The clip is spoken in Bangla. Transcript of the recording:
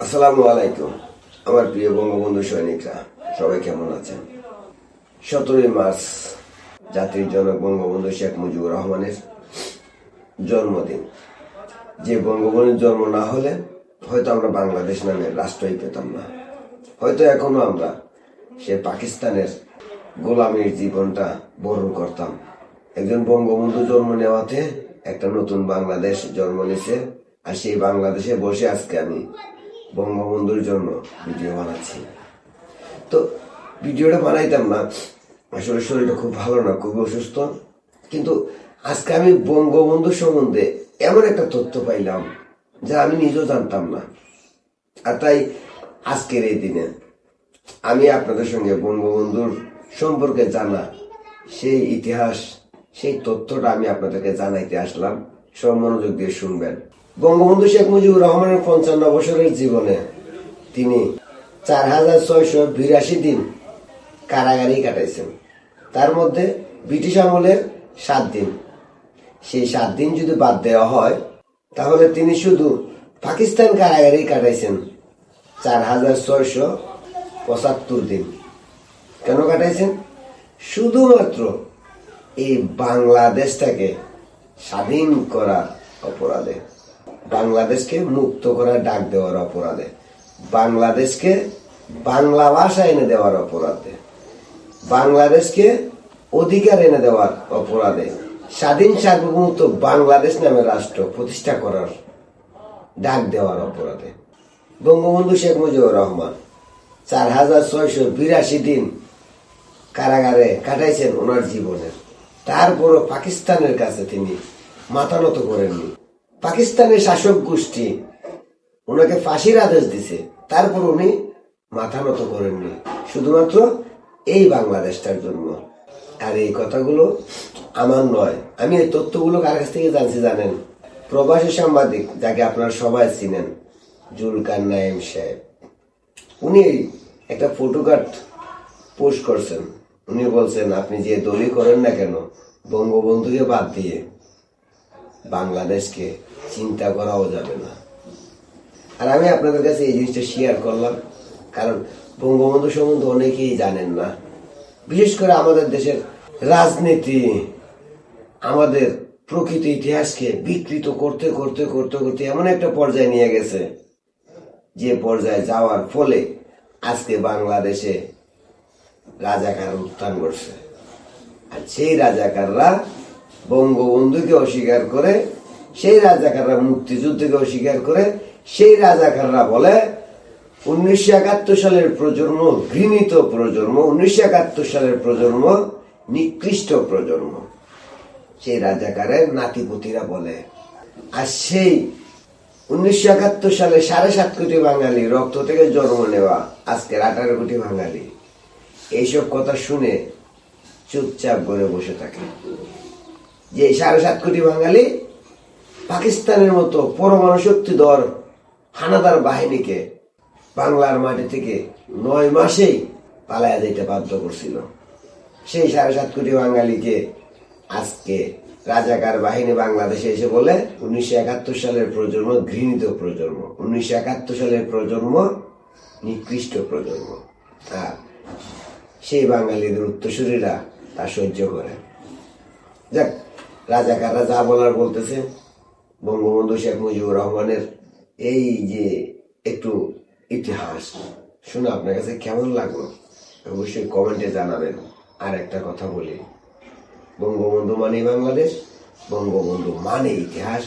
আসসালামু আলাইকুম। আমার প্রিয় বঙ্গবন্ধু সৈনিকরা সবাই কেমন আছেন? 17 মার্চ জাতির জনক বঙ্গবন্ধু শেখ মুজিবুর রহমানের জন্মদিন। যে বঙ্গবন্ধুর জন্ম না হলে হয়তো আমরা বাংলাদেশ নামে রাষ্ট্রই পেতাম না। হয়তো এখনো আমরা সে পাকিস্তানের গোলামীর জীবনটা বরণ করতাম। একজন বঙ্গবন্ধু জন্ম নেওয়াতে একটা নতুন বাংলাদেশ জন্ম নিয়েছে, আর সেই বাংলাদেশে বসে আজকে আমি বঙ্গবন্ধুর জন্য ভিডিও বানাচ্ছি। তো ভিডিওটা বানাইতাম না, আসলে শরীরটা খুব ভালো না, খুব অসুস্থ। কিন্তু আজকে আমি বঙ্গবন্ধু সম্বন্ধে এমন একটা তথ্য পাইলাম যা আমি নিজেও জানতাম না। আর তাই আজকের এই দিনে আমি আপনাদের সঙ্গে বঙ্গবন্ধুর সম্পর্কে জানা সেই ইতিহাস, সেই তথ্যটা আমি আপনাদেরকে জানাইতে আসলাম। সব মনোযোগ দিয়ে শুনবেন। বঙ্গবন্ধু শেখ মুজিবুর রহমানের 55 বছরের জীবনে তিনি 4682 দিন কারাগারেই কাটাইছেন। তার মধ্যে ব্রিটিশ আমলের 7 দিন। সেই 7 দিন যদি বাদ দেওয়া হয় তাহলে তিনি শুধু পাকিস্তান কারাগারেই কাটাইছেন 4675 দিন। কেন কাটাইছেন? শুধুমাত্র এই বাংলাদেশটাকে স্বাধীন করার অপরাধে, বাংলাদেশকে মুক্ত করার ডাক দেওয়ার অপরাধে, বাংলাদেশকে বাংলা ভাষা এনে দেওয়ার অপরাধে, বাংলাদেশকে অধিকার এনে দেওয়ার অপরাধে, স্বাধীন সার্বভৌমত্ব বাংলাদেশ নামে রাষ্ট্র প্রতিষ্ঠা করার ডাক দেওয়ার অপরাধে বঙ্গবন্ধু শেখ মুজিবুর রহমান 4682 দিন কারাগারে কাটাইছেন ওনার জীবনের। তারপরও পাকিস্তানের কাছে তিনি মাথা নত করেননি। পাকিস্তানের শাসক গোষ্ঠী ওনাকে ফাঁসির আদেশ দিছে, তারপর উনি মাথা নত করেননি, শুধুমাত্র এই বাংলাদেশটার জন্য। আর এই কথাগুলো আমার নয়, আমি এই তথ্যগুলো কার কাছ থেকে জানছি জানেন? প্রবাসী সাংবাদিক, যাকে আপনারা সবাই চিনেন, জুলকার নাইম সাহেব। উনি একটা ফটোকার্ড পোস্ট করছেন। উনি বলছেন, আপনি যে দলই করেন না কেন, বঙ্গবন্ধুকে বাদ দিয়ে বাংলাদেশকে চিন্তা করাও যাবে না। আর আমি আপনাদের কাছে এই জিনিসটা শেয়ার করলাম, কারণ বঙ্গবন্ধু সম্বন্ধে অনেকেই জানেন না। বিশেষ করে আমাদের দেশের রাজনীতি আমাদের প্রকৃত ইতিহাসকে বিকৃত করতে করতে করতে করতে এমন একটা পর্যায়ে নিয়ে গেছে, যে পর্যায়ে যাওয়ার ফলে আজকে বাংলাদেশে রাজাকার উত্থান করছে। আর সেই রাজাকাররা বঙ্গবন্ধুকে অস্বীকার করে, সেই রাজাকাররা মুক্তিযুদ্ধকে অস্বীকার করে, সেই রাজাকাররা বলে 1971 সালের প্রজন্ম ঘৃণিত প্রজন্ম, 1971 সালের প্রজন্ম নিকৃষ্ট প্রজন্ম, সেই রাজাকারের নাতিপুতিরা বলে। আর সেই 1971 সালে 7.5 কোটি বাঙালি রক্ত থেকে জন্ম নেওয়া আজকের 18 কোটি বাঙালি এইসব কথা শুনে চুপচাপ করে বসে থাকে। যে 7.5 কোটি বাঙালি পাকিস্তানের মতো পরমাণু শক্তিধর হানাদার বাহিনীকে বাংলার মাটি থেকে 9 মাসেই পালায়া যেতে বাধ্য করছিল। সেই 7.5 কোটি বাঙালিকে আজকে রাজাকার বাহিনী বাংলাদেশে এসে বলে 1971 সালের প্রজন্ম ঘৃণিত প্রজন্ম, 1971 সালের প্রজন্ম নিকৃষ্ট প্রজন্ম। আর সেই বাঙালিদের উত্তরসূরিরা তা সহ্য করে। যাক, রাজাকাররা যা বলার বলতেছে। বঙ্গবন্ধু শেখ মুজিবুর রহমানের এই যে একটু ইতিহাস শুনে আপনার কাছে কেমন লাগলো অবশ্যই কমেন্টে জানাবেন। আর একটা কথা বলি, বঙ্গবন্ধু মানে বাংলাদেশ, বঙ্গবন্ধু মানে ইতিহাস।